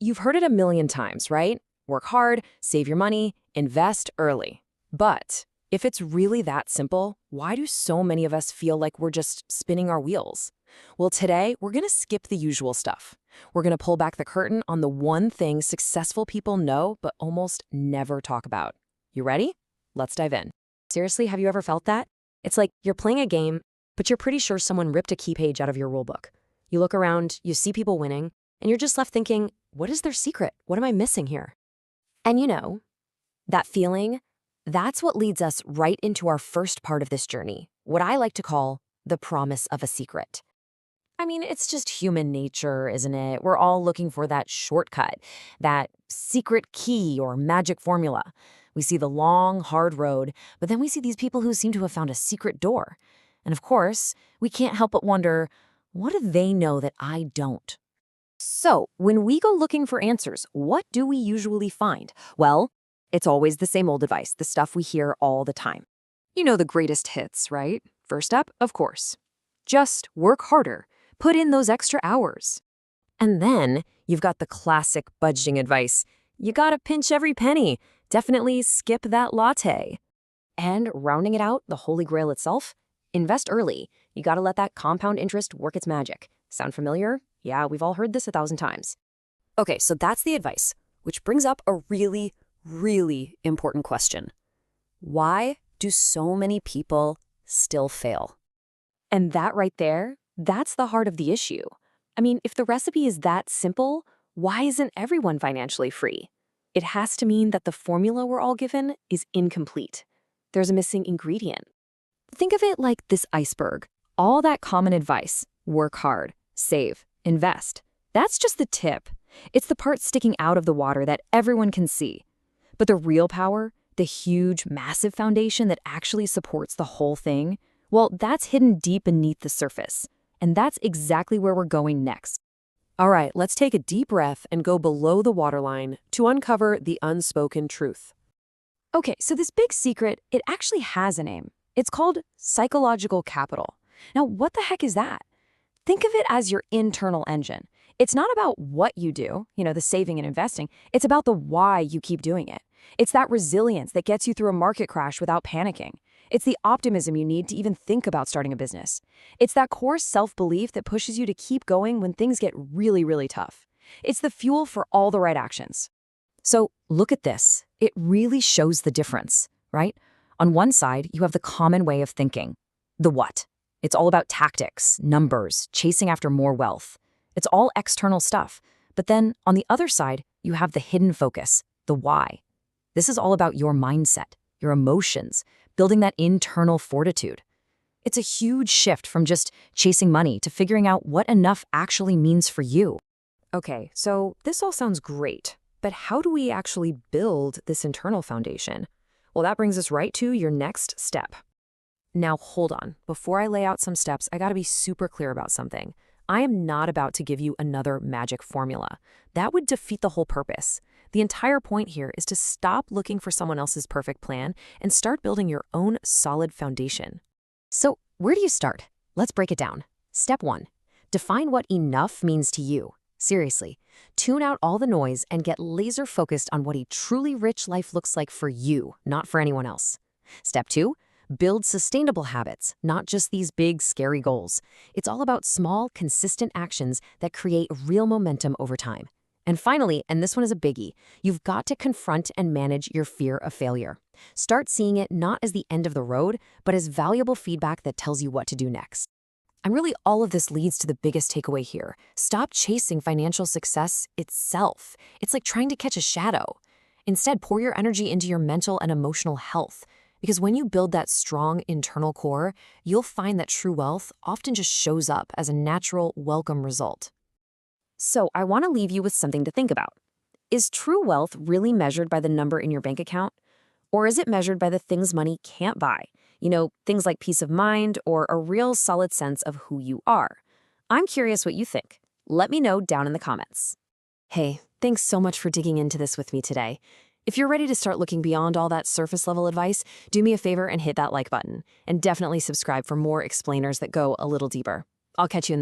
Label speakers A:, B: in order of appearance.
A: you've heard it a million times, right? Work hard, save your money, invest early. But if it's really that simple, why do so many of us feel like we're just spinning our wheels? Well, today, we're going to skip the usual stuff. We're going to pull back the curtain on the one thing successful people know but almost never talk about. You ready? Let's dive in. Seriously, have you ever felt that? It's like you're playing a game, but you're pretty sure someone ripped a key page out of your rulebook. You look around, you see people winning, and you're just left thinking, what is their secret? What am I missing here? And you know, that feeling, that's what leads us right into our first part of this journey, what I like to call the promise of a secret. I mean, it's just human nature, isn't it? We're all looking for that shortcut, that secret key or magic formula. We see the long, hard road, but then we see these people who seem to have found a secret door. And of course, we can't help but wonder, what do they know that I don't? So, when we go looking for answers, what do we usually find? Well, it's always the same old advice, the stuff we hear all the time. You know the greatest hits, right? First up, of course. Just work harder. Put in those extra hours. And then you've got the classic budgeting advice. You gotta pinch every penny. Definitely skip that latte. And rounding it out, the holy grail itself, invest early. You gotta let that compound interest work its magic. Sound familiar? Yeah, we've all heard this 1,000 times. Okay, so that's the advice, which brings up a really, really important question. Why do so many people still fail? And that right there, that's the heart of the issue. I mean, if the recipe is that simple, why isn't everyone financially free? It has to mean that the formula we're all given is incomplete. There's a missing ingredient. Think of it like this iceberg. All that common advice, work hard, save, invest. That's just the tip. It's the part sticking out of the water that everyone can see. But the real power, the huge, massive foundation that actually supports the whole thing, well, that's hidden deep beneath the surface. And that's exactly where we're going next. All right, let's take a deep breath and go below the waterline to uncover the unspoken truth. Okay, so this big secret, it actually has a name. It's called psychological capital. Now, what the heck is that? Think of it as your internal engine. It's not about what you do, the saving and investing. It's about the why you keep doing it. It's that resilience that gets you through a market crash without panicking. It's the optimism you need to even think about starting a business. It's that core self-belief that pushes you to keep going when things get really, really tough. It's the fuel for all the right actions. So look at this. It really shows the difference, right? On one side, you have the common way of thinking. The what? It's all about tactics, numbers, chasing after more wealth. It's all external stuff. But then on the other side, you have the hidden focus, the why. This is all about your mindset, your emotions, building that internal fortitude. It's a huge shift from just chasing money to figuring out what enough actually means for you. Okay, so this all sounds great, but how do we actually build this internal foundation? Well, that brings us right to your next step. Now, hold on. Before I lay out some steps, I gotta be super clear about something. I am not about to give you another magic formula. That would defeat the whole purpose. The entire point here is to stop looking for someone else's perfect plan and start building your own solid foundation. So, where do you start? Let's break it down. Step 1. Define what enough means to you. Seriously, tune out all the noise and get laser focused on what a truly rich life looks like for you, not for anyone else. Step 2. Build sustainable habits, not just these big, scary goals. It's all about small, consistent actions that create real momentum over time. And finally, and this one is a biggie, you've got to confront and manage your fear of failure. Start seeing it not as the end of the road, but as valuable feedback that tells you what to do next. And really, all of this leads to the biggest takeaway here. Stop chasing financial success itself. It's like trying to catch a shadow. Instead, pour your energy into your mental and emotional health. Because when you build that strong internal core, you'll find that true wealth often just shows up as a natural, welcome result. So I want to leave you with something to think about. Is true wealth really measured by the number in your bank account? Or is it measured by the things money can't buy? Things like peace of mind or a real solid sense of who you are. I'm curious what you think. Let me know down in the comments. Hey, thanks so much for digging into this with me today. If you're ready to start looking beyond all that surface-level advice, do me a favor and hit that like button. And definitely subscribe for more explainers that go a little deeper. I'll catch you in the next